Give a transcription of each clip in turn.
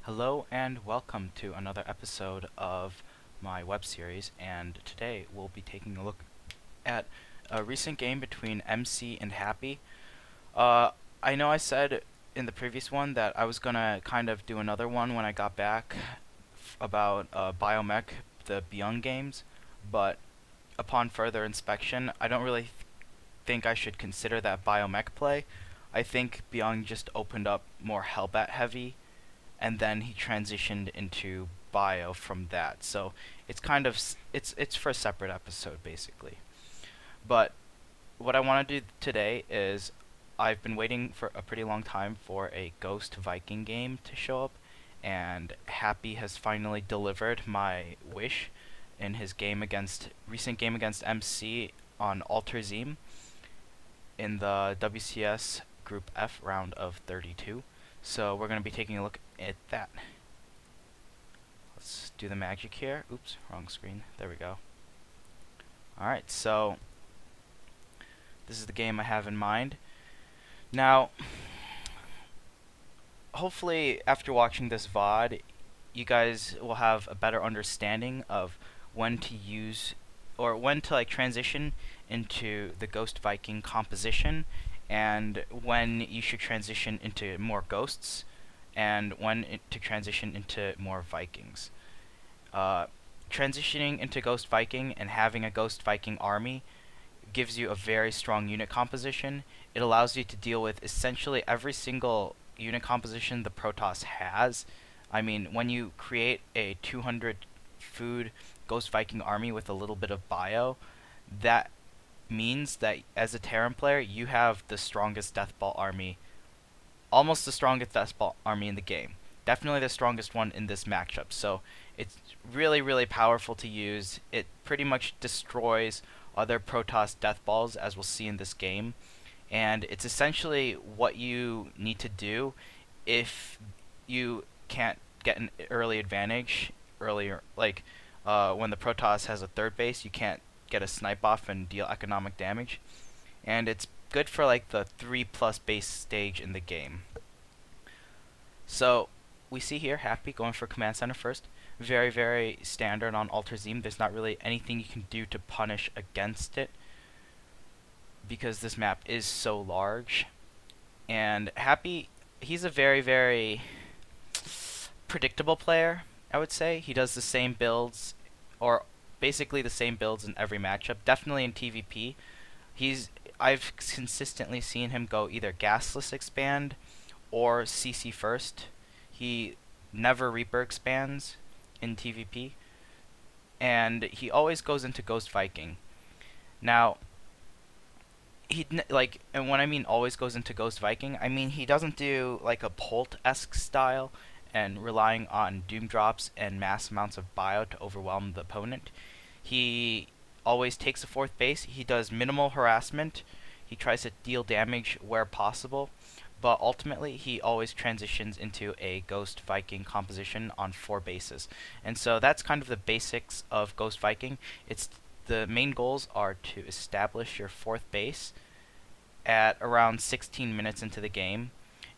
Hello and welcome to another episode of my web series, and today we'll be taking a look at a recent game between MC and Happy. I know I said in the previous one that I was gonna kind of do another one when I got back about Biomech, the Byung games, but upon further inspection, I don't really think I should consider that Biomech play. I think Byung just opened up more Hellbat heavy, and then he transitioned into bio from that. So it's kind of it's for a separate episode basically. But what I want to do today is I've been waiting for a pretty long time for a Ghost Viking game to show up, and Happy has finally delivered my wish in his recent game against MC on Alterzim in the WCS Group F round of 32. So we're going to be taking a look at that. Let's do the magic here. Oops, wrong screen. There we go. Alright, so this is the game I have in mind. Now, hopefully after watching this VOD, you guys will have a better understanding of when to use or when to transition into the Ghost Viking composition, and when you should transition into more ghosts, and when to transition into more Vikings. Transitioning into Ghost Viking and having a Ghost Viking army gives you a very strong unit composition. It allows you to deal with essentially every single unit composition the Protoss has. I mean, when you create a 200 food Ghost Viking army with a little bit of bio, that means that as a Terran player, you have the strongest Deathball army, almost the strongest Deathball army in the game. Definitely the strongest one in this matchup. So it's really, really powerful to use. It pretty much destroys other Protoss Deathballs, as we'll see in this game. And it's essentially what you need to do if you can't get an early advantage earlier. Like when the Protoss has a third base, you can't get a snipe off and deal economic damage, and it's good for like the 3+ base stage in the game. So we see here Happy going for command center first. Very, very standard on alterzim. There's not really anything you can do to punish against it because this map is so large. And Happy, he's a very, very predictable player, I would say. He does the same builds, or basically the same builds in every matchup. Definitely in TvP, I've consistently seen him go either gasless expand or CC first. He never Reaper expands in TvP, and he always goes into Ghost Viking. Now, and when I mean always goes into Ghost Viking, I mean he doesn't do like a Polt-esque style and relying on doom drops and mass amounts of bio to overwhelm the opponent. He always takes a fourth base. He does minimal harassment. He tries to deal damage where possible, but ultimately he always transitions into a Ghost Viking composition on 4 bases. And so that's kind of the basics of Ghost Viking. The main goals are to establish your 4th base at around 16 minutes into the game.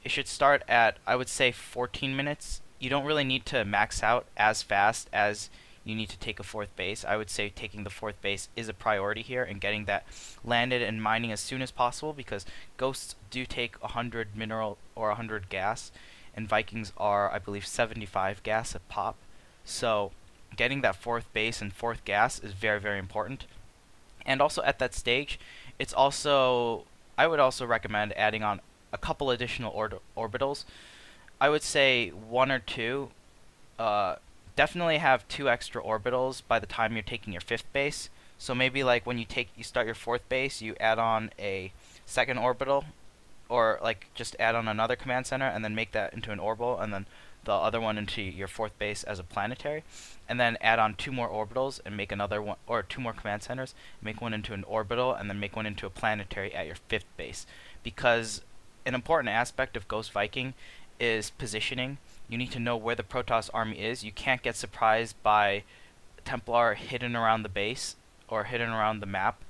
It should start at, I would say, 14 minutes. You don't really need to max out as fast as you need to take a 4th base. I would say taking the 4th base is a priority here and getting that landed and mining as soon as possible, because ghosts do take 100 mineral or 100 gas, and Vikings are, I believe, 75 gas a pop. So getting that 4th base and 4th gas is very, very important. And also at that stage, I would also recommend adding on a couple additional orbitals. I would say 1 or 2. Definitely have 2 extra orbitals by the time you're taking your 5th base. So maybe like when you start your 4th base, you add on a 2nd orbital, or like just add on another command center and then make that into an orbital, and then the other one into your 4th base as a planetary, and then add on 2 more orbitals and make another one, or 2 more command centers, make one into an orbital, and then make one into a planetary at your 5th base. Because an important aspect of Ghost Viking is positioning. You need to know where the Protoss army is. You can't get surprised by Templar hidden around the base or hidden around the map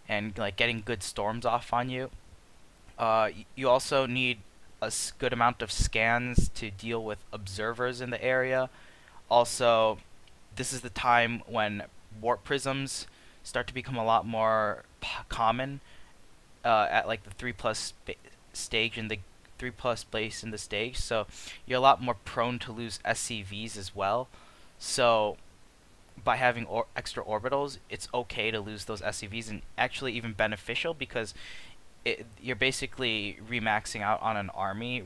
and like getting good storms off on you. You also need good amount of scans to deal with observers in the area. Also, this is the time when warp prisms start to become a lot more common at like the 3+ stage in the 3+ base in the stage, so you're a lot more prone to lose SCVs as well. So by having extra orbitals, it's okay to lose those SCVs, and actually even beneficial because you're basically remaxing out on an army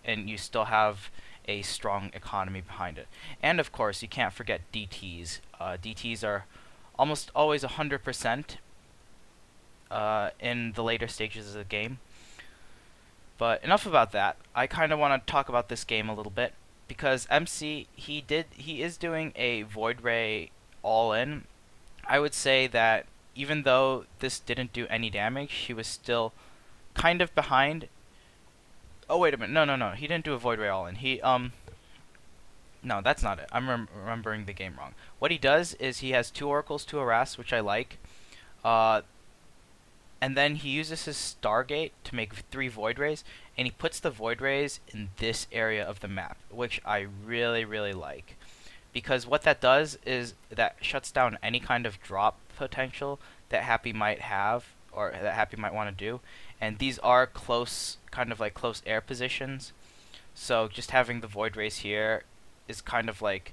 and you still have a strong economy behind it. And of course, you can't forget DTs. DTs are almost always 100% in the later stages of the game. But enough about that. I kind of want to talk about this game a little bit because MC he is doing a Void Ray all-in. I would say that even though this didn't do any damage, he was still kind of behind. Oh wait a minute, no, he didn't do a Void Ray all-in. No, that's not it. I'm remembering the game wrong. What he does is he has 2 oracles to harass, which I like. And then he uses his Stargate to make 3 Void Rays, and he puts the Void Rays in this area of the map, which I really, really like. Because what that does is that shuts down any kind of drop potential that Happy might have, or that Happy might want to do. And these are close, kind of like close air positions. So just having the Void Rays here is kind of like,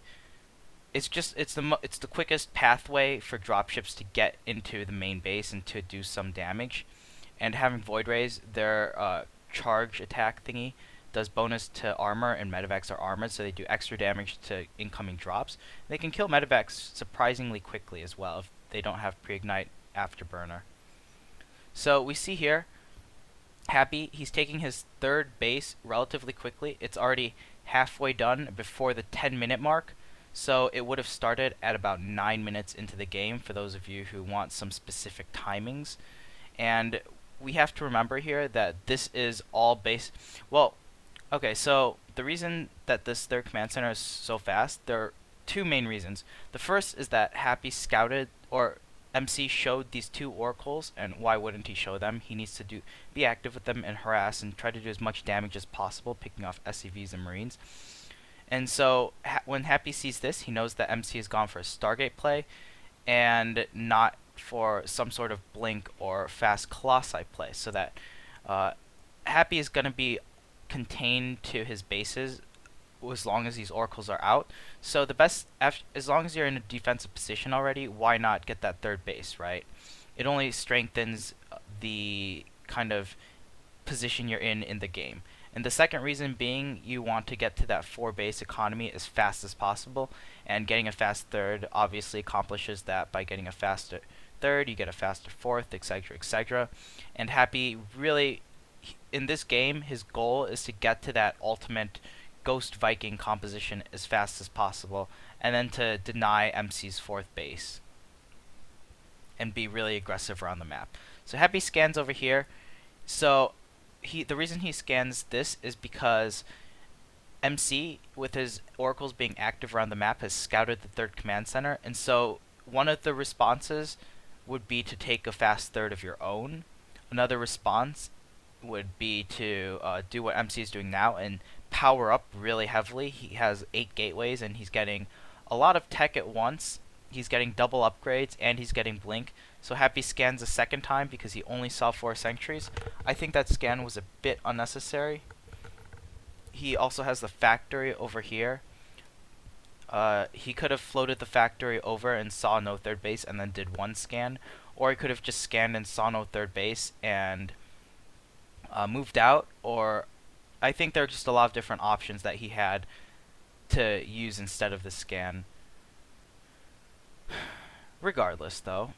it's the quickest pathway for dropships to get into the main base and to do some damage. And having Void Rays, their charge attack thingy does bonus to armor, and medevacs are armored, so they do extra damage to incoming drops. They can kill medevacs surprisingly quickly as well if they don't have pre-ignite afterburner. So we see here, Happy, he's taking his 3rd base relatively quickly. It's already halfway done before the 10-minute mark. So it would have started at about 9 minutes into the game for those of you who want some specific timings. And we have to remember here that this is all based... Well, okay, so the reason that this 3rd command center is so fast, there are 2 main reasons. The first is that Happy scouted, or MC showed these 2 oracles, and why wouldn't he show them? He needs to be active with them and harass and try to do as much damage as possible, picking off SCVs and Marines. And so when Happy sees this, he knows that MC has gone for a Stargate play and not for some sort of blink or fast Colossi play, so that Happy is going to be contained to his bases as long as these oracles are out. So the best, as long as you're in a defensive position already, why not get that 3rd base, right? It only strengthens the kind of position you're in the game. And the second reason being, you want to get to that 4 base economy as fast as possible, and getting a fast 3rd obviously accomplishes that. By getting a faster 3rd, you get a faster 4th, etc., etc. And Happy really, in this game, his goal is to get to that ultimate Ghost Viking composition as fast as possible, and then to deny MC's 4th base and be really aggressive around the map. So Happy scans over here. So the reason he scans this is because MC, with his oracles being active around the map, has scouted the 3rd command center, and so one of the responses would be to take a fast 3rd of your own. Another response would be to do what MC is doing now and power up really heavily. He has 8 gateways, and he's getting a lot of tech at once. He's getting double upgrades, and he's getting blink. So Happy scans a 2nd time because he only saw 4 sentries. I think that scan was a bit unnecessary. He also has the factory over here. He could have floated the factory over and saw no 3rd base and then did 1 scan, or he could have just scanned and saw no 3rd base and moved out. Or I think there are just a lot of different options that he had to use instead of the scan. Regardless, though,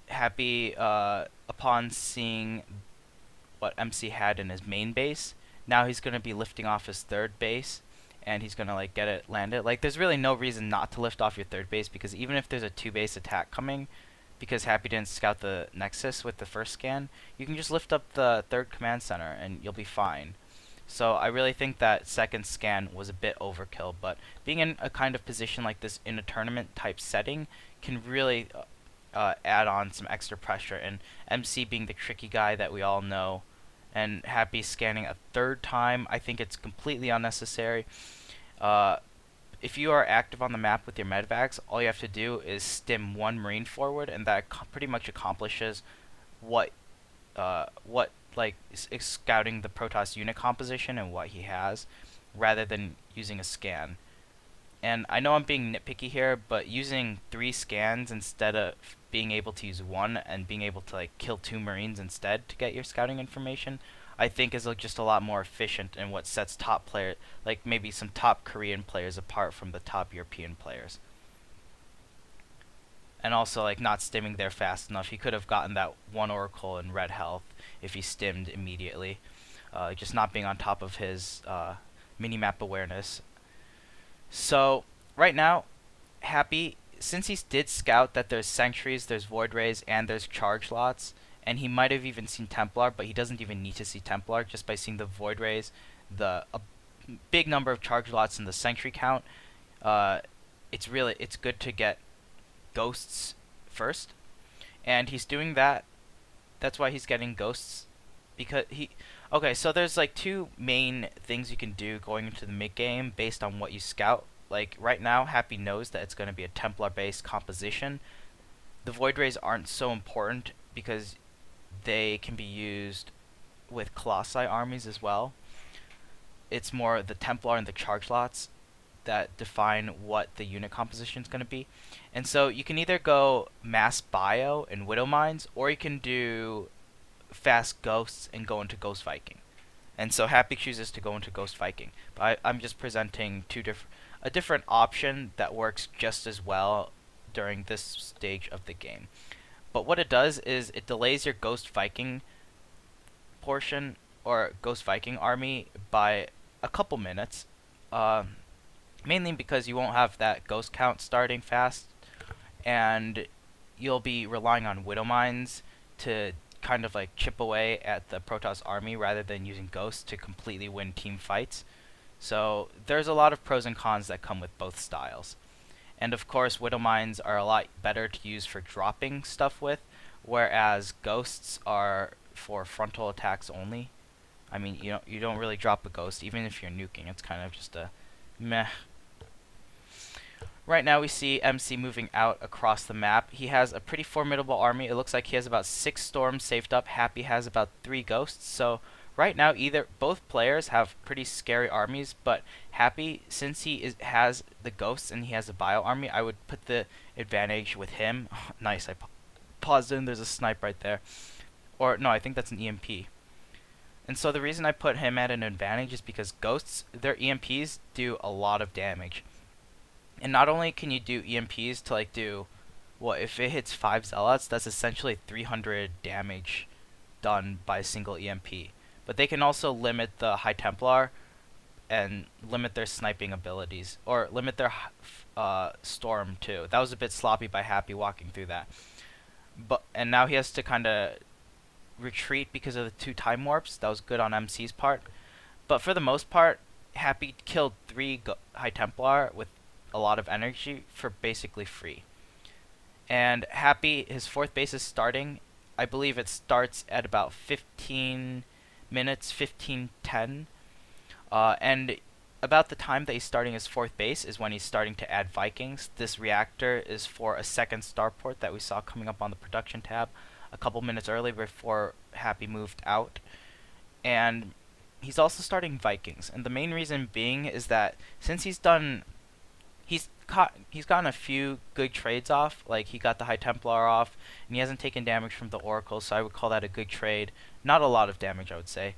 Happy, upon seeing what MC had in his main base, now he's going to be lifting off his 3rd base, and he's going to like get it landed. Like, there's really no reason not to lift off your 3rd base, because even if there's a 2-base attack coming, because Happy didn't scout the Nexus with the 1st scan, you can just lift up the 3rd command center and you'll be fine. So I really think that 2nd scan was a bit overkill, but being in a kind of position like this in a tournament type setting can really add on some extra pressure, and MC being the tricky guy that we all know and Happy scanning a third time. I think it's completely unnecessary. If you are active on the map with your medvacs, all you have to do is stim one Marine forward, and that pretty much accomplishes what like is scouting the Protoss unit composition and what he has, rather than using a scan. And I know I'm being nitpicky here, but using 3 scans instead of being able to use 1 and being able to like kill 2 Marines instead to get your scouting information, I think is just a lot more efficient and what sets top players, like maybe some top Korean players, apart from the top European players. And also, like, not stimming there fast enough. He could have gotten that 1 Oracle in red health if he stimmed immediately. Just not being on top of his mini-map awareness. So, right now, Happy, since he did scout that there's Sentries, there's Void Rays, and there's Charge Lots, and he might have even seen Templar, but he doesn't even need to see Templar, just by seeing the Void Rays, a big number of Charge Lots, and the Sentry count, it's good to get Ghosts first. And he's doing that. That's why he's getting Ghosts, because okay, so there's like 2 main things you can do going into the mid game based on what you scout. Like right now, Happy knows that it's going to be a Templar based composition. The Void Rays aren't so important because they can be used with Colossi armies as well. It's more the Templar and the Charge Lots that define what the unit composition is going to be. And so you can either go mass bio and Widow Mines, or you can do fast Ghosts and go into Ghost Viking. And so Happy chooses to go into Ghost Viking. But I'm just presenting a different option that works just as well during this stage of the game. But what it does is it delays your Ghost Viking portion, or Ghost Viking army, by a couple minutes. Mainly because you won't have that ghost count starting fast, and you'll be relying on Widow Mines to kind of like chip away at the Protoss army rather than using ghosts to completely win team fights. So there's a lot of pros and cons that come with both styles. And of course, Widow Mines are a lot better to use for dropping stuff with, whereas ghosts are for frontal attacks only. I mean, you don't really drop a ghost even if you're nuking. It's kind of just a meh. Right now we see MC moving out across the map. He has a pretty formidable army. It looks like he has about 6 storms saved up. Happy has about 3 ghosts. So right now both players have pretty scary armies, but Happy, since he has the ghosts and he has a bio army, I would put the advantage with him. Nice, I paused in. There's a snipe right there. Or no, I think that's an EMP. And so the reason I put him at an advantage is because ghosts, their EMPs do a lot of damage. And not only can you do EMPs to like do, well, if it hits 5 Zealots, that's essentially 300 damage done by a single EMP. But they can also limit the High Templar and limit their sniping abilities, or limit their storm too. That was a bit sloppy by Happy walking through that. And now he has to kind of retreat because of the 2 time warps. That was good on MC's part. But for the most part, Happy killed 3 High Templar with a lot of energy for basically free. And Happy, his 4th base is starting. I believe it starts at about 15 minutes, 15:10. And about the time that he's starting his 4th base is when he's starting to add Vikings. This reactor is for a 2nd starport that we saw coming up on the production tab a couple minutes early before Happy moved out. And he's also starting Vikings. And the main reason being is that since he's gotten a few good trades off. Like he got the High Templar off, and he hasn't taken damage from the Oracle, so I would call that a good trade. Not a lot of damage, I would say.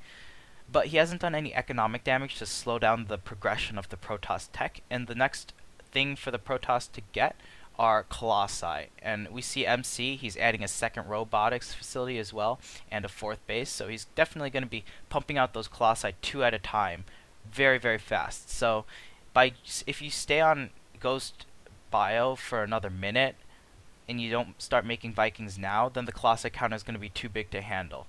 But he hasn't done any economic damage to slow down the progression of the Protoss tech, and the next thing for the Protoss to get are Colossi. And we see MC, he's adding a 2nd robotics facility as well, and a 4th base, so he's definitely going to be pumping out those Colossi 2 at a time very, very fast. So if you stay on Ghost Bio for another minute and you don't start making Vikings now, then the Colossi count is going to be too big to handle.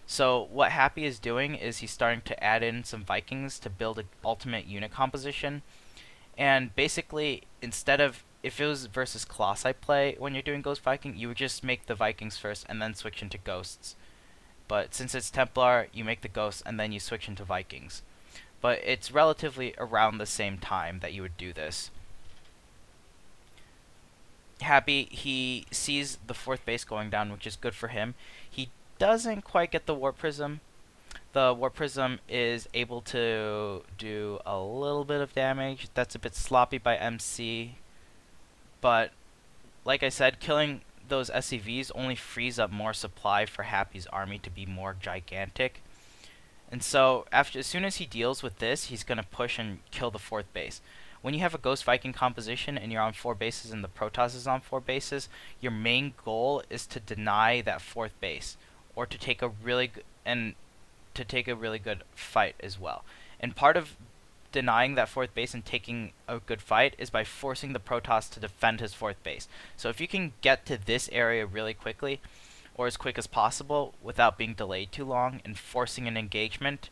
So what Happy is doing is he's starting to add in some Vikings to build an ultimate unit composition. And basically, instead of, if it was versus Colossi play when you're doing Ghost Viking, you would just make the Vikings first and then switch into Ghosts. but since it's Templar, you make the Ghosts and then you switch into Vikings. But it's relatively around the same time that you would do this. Happy, he sees the 4th base going down, which is good for him. He doesn't quite get the Warp Prism. The Warp Prism is able to do a little bit of damage. That's a bit sloppy by MC. But, like I said, killing those SCVs only frees up more supply for Happy's army to be more gigantic. And so, as soon as he deals with this, he's going to push and kill the 4th base. When you have a Ghost Viking composition and you're on 4 bases and the Protoss is on 4 bases, your main goal is to deny that 4th base, or to take a really good fight as well. And part of denying that 4th base and taking a good fight is by forcing the Protoss to defend his 4th base. So if you can get to this area really quickly, or as quick as possible without being delayed too long, and forcing an engagement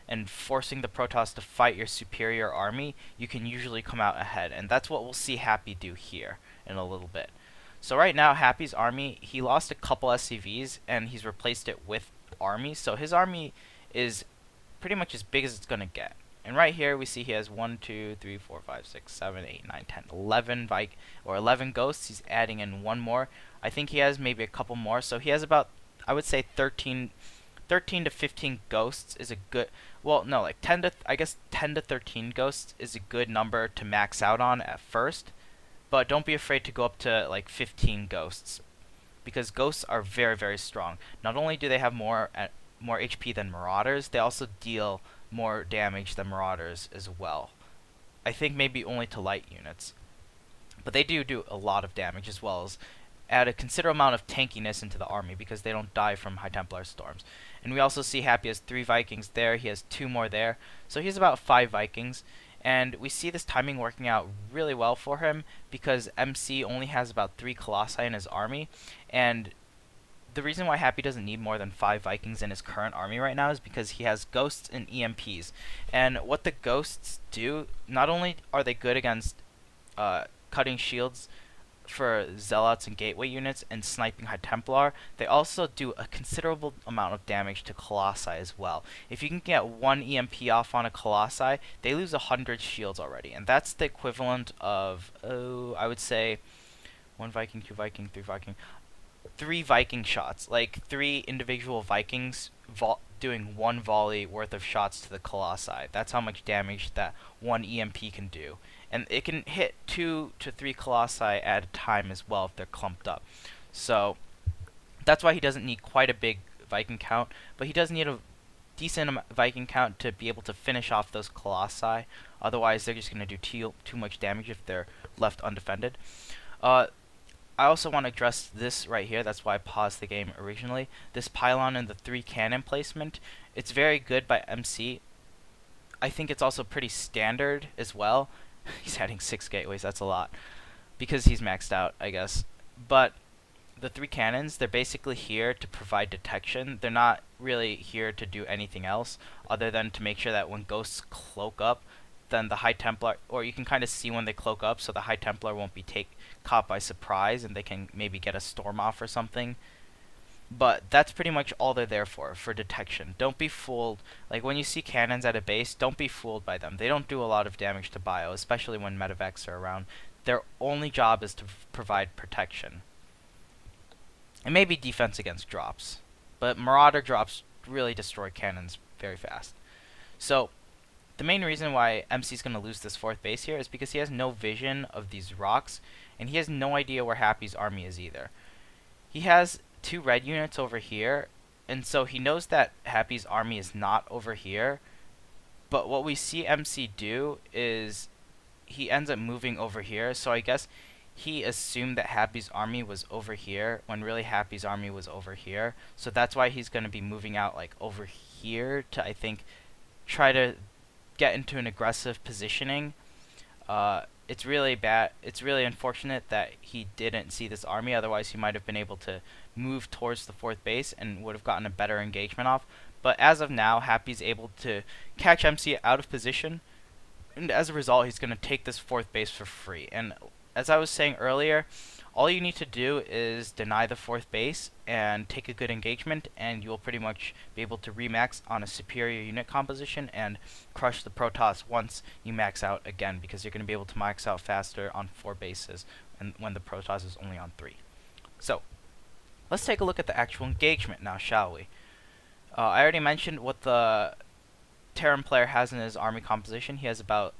and forcing the Protoss to fight your superior army, you can usually come out ahead. And that's what we'll see Happy do here in a little bit. So right now, Happy's army, he lost a couple SCVs and he's replaced it with armies. So his army is pretty much as big as it's going to get. And right here we see he has 1, 2, 3, 4, 5, 6, 7, 8, 9, 10, 11 ghosts. He's adding in one more. I think he has maybe a couple more. So he has about, I would say 13 to 15 ghosts is a good, well, no, like 10 to 13 ghosts is a good number to max out on at first. But don't be afraid to go up to like 15 ghosts, because ghosts are very, very strong. Not only do they have more HP than Marauders, they also deal more damage than Marauders as well. I think maybe only to light units. But they do a lot of damage, as well as add a considerable amount of tankiness into the army because they don't die from High Templar storms. And we also see Happy has 3 Vikings there, he has 2 more there. So he has about 5 Vikings. And we see this timing working out really well for him because MC only has about 3 Colossi in his army. And the reason why Happy doesn't need more than 5 Vikings in his current army right now is because he has Ghosts and EMPs. And what the Ghosts do, not only are they good against cutting shields for Zealots and Gateway units and sniping High Templar, they also do a considerable amount of damage to Colossi as well. If you can get 1 EMP off on a Colossi, they lose 100 shields already. And that's the equivalent of, I would say, 1 Viking, 2 Viking, 3 Viking, 3 Viking shots, like 3 individual Vikings doing 1 volley worth of shots to the Colossi. That's how much damage that 1 EMP can do. And it can hit 2 to 3 Colossi at a time as well if they're clumped up. So that's why he doesn't need quite a big Viking count, but he does need a decent Viking count to be able to finish off those Colossi. Otherwise, they're just going to do too much damage if they're left undefended. I also want to address this right here. That's why I paused the game originally. This pylon and the 3 cannon placement. It's very good by MC. I think it's also pretty standard as well. He's adding 6 gateways. That's a lot. Because he's maxed out, I guess. But the 3 cannons, they're basically here to provide detection. They're not really here to do anything else other than to make sure that when ghosts cloak up, then the High Templar, or you can kind of see when they cloak up, so the High Templar won't be caught by surprise and they can maybe get a storm off or something. But that's pretty much all they're there for detection. Don't be fooled. Like when you see cannons at a base, don't be fooled by them. They don't do a lot of damage to bio, especially when medevacs are around. Their only job is to provide protection. And maybe defense against drops. But Marauder drops really destroy cannons very fast. So the main reason why MC's going to lose this 4th base here is because he has no vision of these rocks, and he has no idea where Happy's army is either. He has 2 red units over here, and so he knows that Happy's army is not over here. But what we see MC do is he ends up moving over here, so I guess he assumed that Happy's army was over here when really Happy's army was over here. So that's why he's going to be moving out like over here to, I think, try to get into an aggressive positioning. It's really bad. It's really unfortunate that he didn't see this army. Otherwise, he might have been able to move towards the 4th base and would have gotten a better engagement off. But as of now, Happy's able to catch MC out of position, and as a result, he's going to take this 4th base for free. And as I was saying earlier, All you need to do is deny the 4th base and take a good engagement, and you'll pretty much be able to remax on a superior unit composition and crush the Protoss once you max out again, because you're going to be able to max out faster on 4 bases and when the Protoss is only on 3. So, let's take a look at the actual engagement now, shall we? I already mentioned what the Terran player has in his army composition. He has about,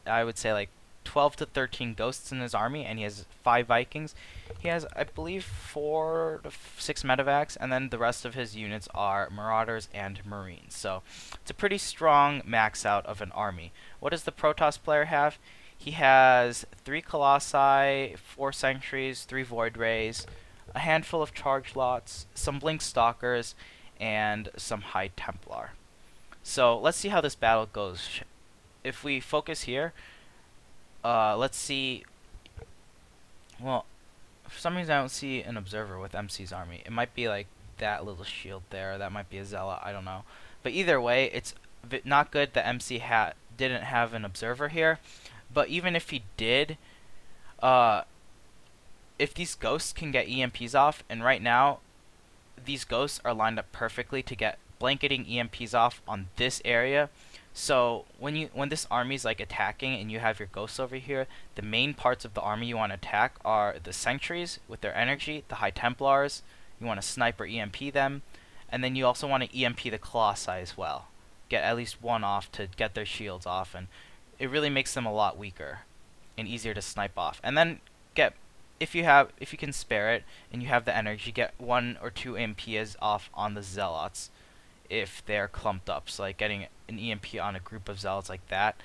I would say, like 12 to 13 ghosts in his army, and he has 5 Vikings. He has, I believe, 4 to 6 medevacs, and then the rest of his units are Marauders and Marines. So it's a pretty strong max out of an army. What does the Protoss player have? He has 3 Colossi, 4 Sentries, 3 Void Rays, a handful of Charge Lots, some Blink Stalkers, and some High Templar. So let's see how this battle goes. If we focus here, let's see. Well, for some reason I don't see an observer with MC's army. It might be like that little shield there. That might be a zealot. I don't know. But either way, it's not good that MC didn't have an observer here. But even if he did, if these ghosts can get EMPs off, and right now these ghosts are lined up perfectly to get blanketing EMPs off on this area. So when this army is like attacking and you have your ghosts over here, the main parts of the army you want to attack are the Sentries with their energy, the High Templars. You want to snipe or EMP them, and then you also want to EMP the Colossi as well. Get at least one off to get their shields off, and it really makes them a lot weaker and easier to snipe off. And then if you can spare it and you have the energy, get 1 or 2 EMPs off on the Zealots if they're clumped up. So like getting an EMP on a group of Zealots like that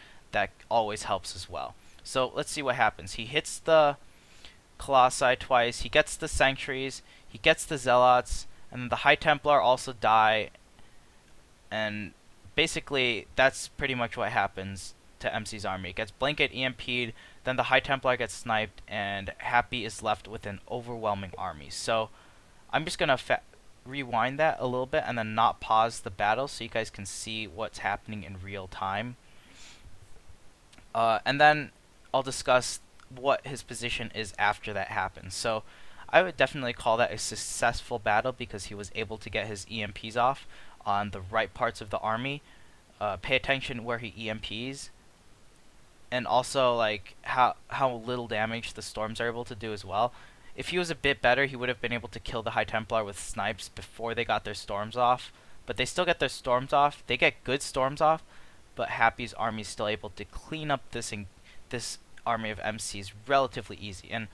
always helps as well. So let's see what happens. He hits the Colossi twice, he gets the Sentries, he gets the Zealots, and then the High Templar also die, and basically that's pretty much what happens to MC's army. It gets blanket EMP'd, then the High Templar gets sniped, and Happy is left with an overwhelming army. So I'm just going to rewind that a little bit and then not pause the battle so you guys can see what's happening in real time. And then I'll discuss what his position is after that happens. So I would definitely call that a successful battle because he was able to get his EMPs off on the right parts of the army. Pay attention where he EMPs, and also like how little damage the storms are able to do as well. If he was a bit better, he would have been able to kill the High Templar with snipes before they got their storms off. But they still get their storms off. They get good storms off, but Happy's army is still able to clean up this army of MCs relatively easy. And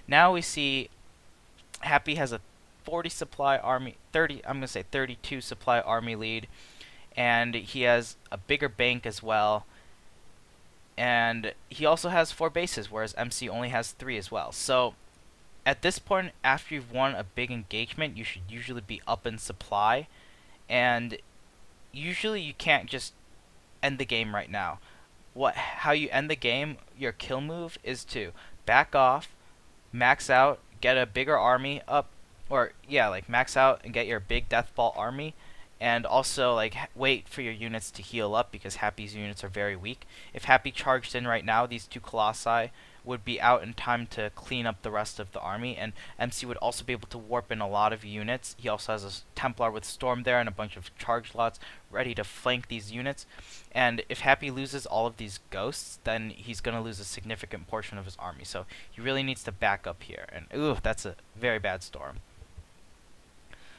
now we see Happy has a 40 supply army, 32 supply army lead, and he has a bigger bank as well. And he also has 4 bases, whereas MC only has 3 as well. So at this point, after you've won a big engagement, you should usually be up in supply, and usually you can't just end the game right now. How you end the game, your kill move, is to back off, max out, get a bigger army up, or yeah, like max out and get your big death ball army, and also like wait for your units to heal up because Happy's units are very weak. If Happy charged in right now, these 2 Colossi would be out in time to clean up the rest of the army, and MC would also be able to warp in a lot of units. He also has a Templar with Storm there and a bunch of charge lots ready to flank these units. And if Happy loses all of these ghosts, then he's going to lose a significant portion of his army. So he really needs to back up here. And ooh, that's a very bad storm.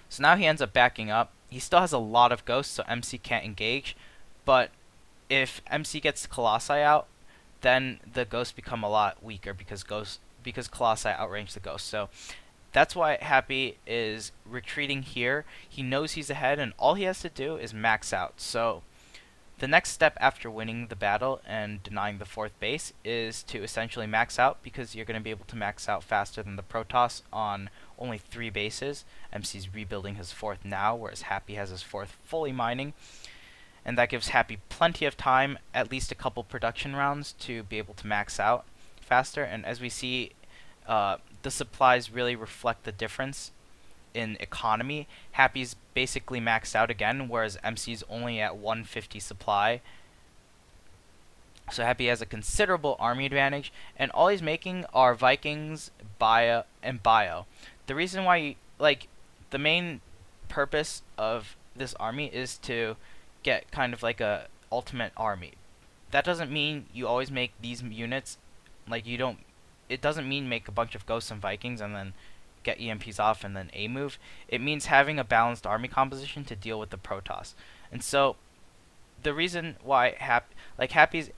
So now he ends up backing up. He still has a lot of ghosts, so MC can't engage. But if MC gets Colossi out, then the ghosts become a lot weaker because Colossi outrange the ghosts. So that's why Happy is retreating here. He knows he's ahead, and all he has to do is max out. So the next step after winning the battle and denying the 4th base is to essentially max out, because you're going to be able to max out faster than the Protoss on only 3 bases. MC's rebuilding his 4th now, whereas Happy has his 4th fully mining. And that gives Happy plenty of time, at least a couple production rounds, to be able to max out faster. And as we see, the supplies really reflect the difference in economy. Happy's basically maxed out again, whereas MC's only at 150 supply. So Happy has a considerable army advantage, and all he's making are Vikings, Bio. The reason why, the main purpose of this army is to get kind of like a ultimate army. That doesn't mean you always make these units, it doesn't mean make a bunch of Ghosts and Vikings and then get EMPs off and then A move. It means having a balanced army composition to deal with the Protoss. And so the reason why Happy's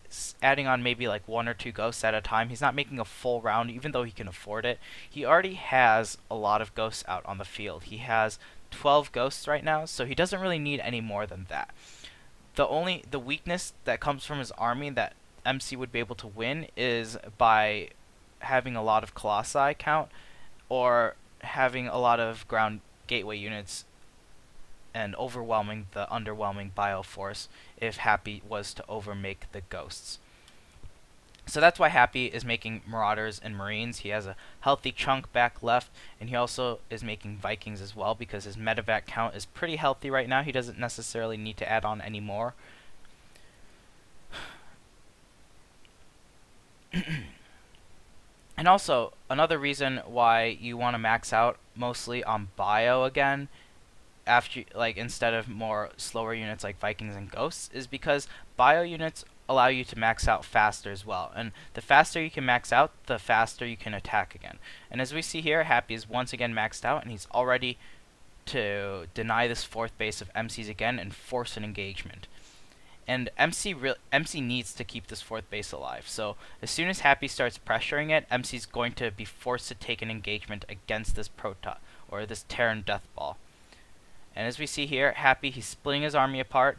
adding on maybe like 1 or 2 Ghosts at a time, he's not making a full round even though he can afford it. He already has a lot of Ghosts out on the field. He has 12 Ghosts right now, so he doesn't really need any more than that. The weakness that comes from his army that MC would be able to win is by having a lot of Colossi count, or having a lot of ground gateway units and overwhelming the underwhelming Bio force if Happy was to overmake the Ghosts. So that's why Happy is making Marauders and Marines. He has a healthy chunk back left, and he also is making Vikings as well because his medevac count is pretty healthy right now. He doesn't necessarily need to add on any more. And also, another reason why you want to max out mostly on Bio again, after instead of more slower units like Vikings and Ghosts, is because Bio units allow you to max out faster as well. And the faster you can max out, the faster you can attack again. And as we see here, Happy is once again maxed out, and he's all ready to deny this 4th base of MC's again and force an engagement. And MC needs to keep this 4th base alive. So as soon as Happy starts pressuring it, MC's going to be forced to take an engagement against this Protoss, or this Terran Death Ball. And as we see here, Happy, he's splitting his army apart.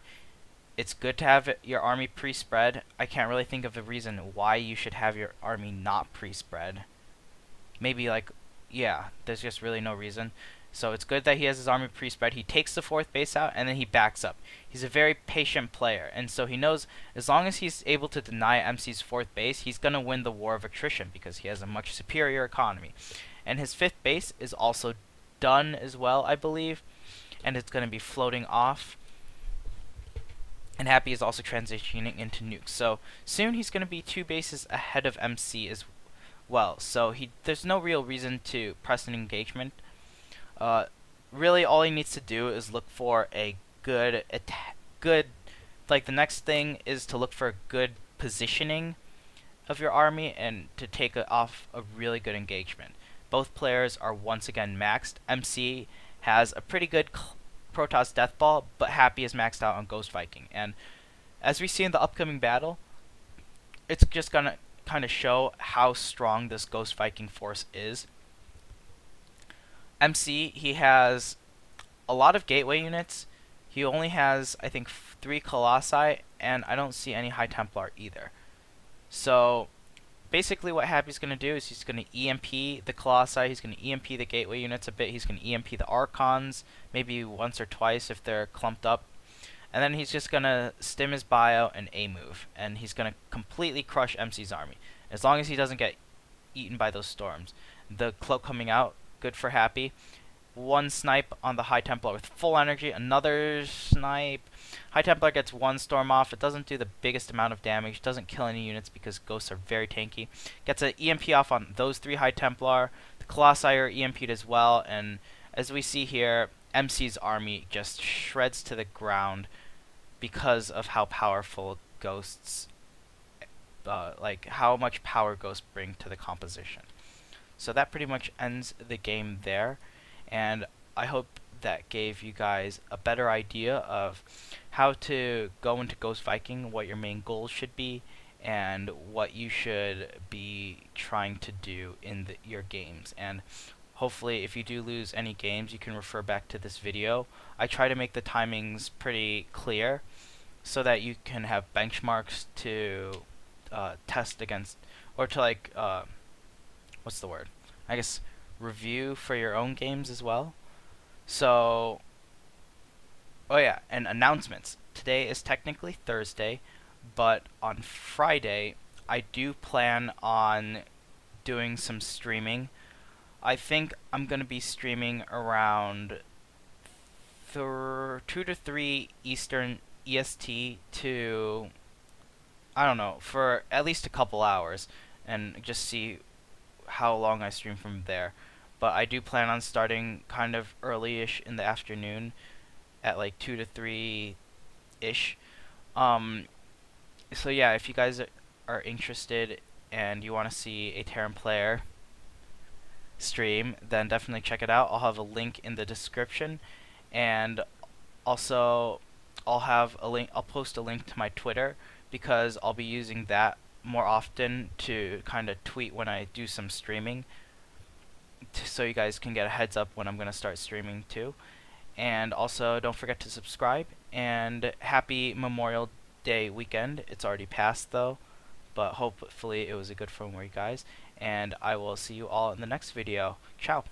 It's good to have your army pre-spread. I can't really think of a reason why you should have your army not pre-spread. Maybe there's just really no reason. So it's good that he has his army pre-spread. He takes the 4th base out and then he backs up. He's a very patient player, and so he knows as long as he's able to deny MC's 4th base, he's going to win the war of attrition because he has a much superior economy. And his 5th base is also done as well, I believe, and it's going to be floating off. And Happy is also transitioning into nukes. So soon he's going to be 2 bases ahead of MC as well. So there's no real reason to press an engagement. Really all he needs to do is look for a the next thing is to look for a good positioning of your army and to take off a really good engagement. Both players are once again maxed. MC has a pretty good Protoss Death Ball, but Happy is maxed out on Ghost Viking. And as we see in the upcoming battle, it's just gonna kind of show how strong this Ghost Viking force is. MC, he has a lot of gateway units. He only has, I think, 3 Colossi, and I don't see any High Templar either. So basically what Happy's going to do is he's going to EMP the Colossi, he's going to EMP the gateway units a bit, he's going to EMP the Archons, maybe once or twice if they're clumped up. And then he's just going to stim his Bio and A-move, and he's going to completely crush MC's army, as long as he doesn't get eaten by those storms. The cloak coming out, good for Happy. 1 snipe on the High Templar with full energy, another snipe. High Templar gets 1 storm off. It doesn't do the biggest amount of damage, doesn't kill any units because Ghosts are very tanky. Gets an EMP off on those 3 High Templar. The Colossi are EMP'd as well, and as we see here, MC's army just shreds to the ground because of how powerful Ghosts, how much power Ghosts bring to the composition. So that pretty much ends the game there. And I hope that gave you guys a better idea of how to go into Ghost Viking, what your main goals should be, and what you should be trying to do in your games. And hopefully if you do lose any games, you can refer back to this video. I try to make the timings pretty clear so that you can have benchmarks to test against, or to what's the word? I guess review for your own games as well. So, oh yeah, and announcements. Today is technically Thursday, but on Friday I do plan on doing some streaming. I think I'm going to be streaming around 2 to 3 Eastern EST to I don't know, for at least a couple hours and just see how long I stream from there. But I do plan on starting kind of early-ish in the afternoon at like 2 to 3-ish. Um, so yeah, if you guys are interested and you want to see a Terran player stream, then definitely check it out. I'll have a link in the description, and also I'll post a link to my Twitter because I'll be using that more often to kind of tweet when I do some streaming, so you guys can get a heads up when I'm going to start streaming too. And also, don't forget to subscribe, and happy Memorial Day weekend. It's already passed though, but hopefully it was a good one for you guys, and I will see you all in the next video. Ciao.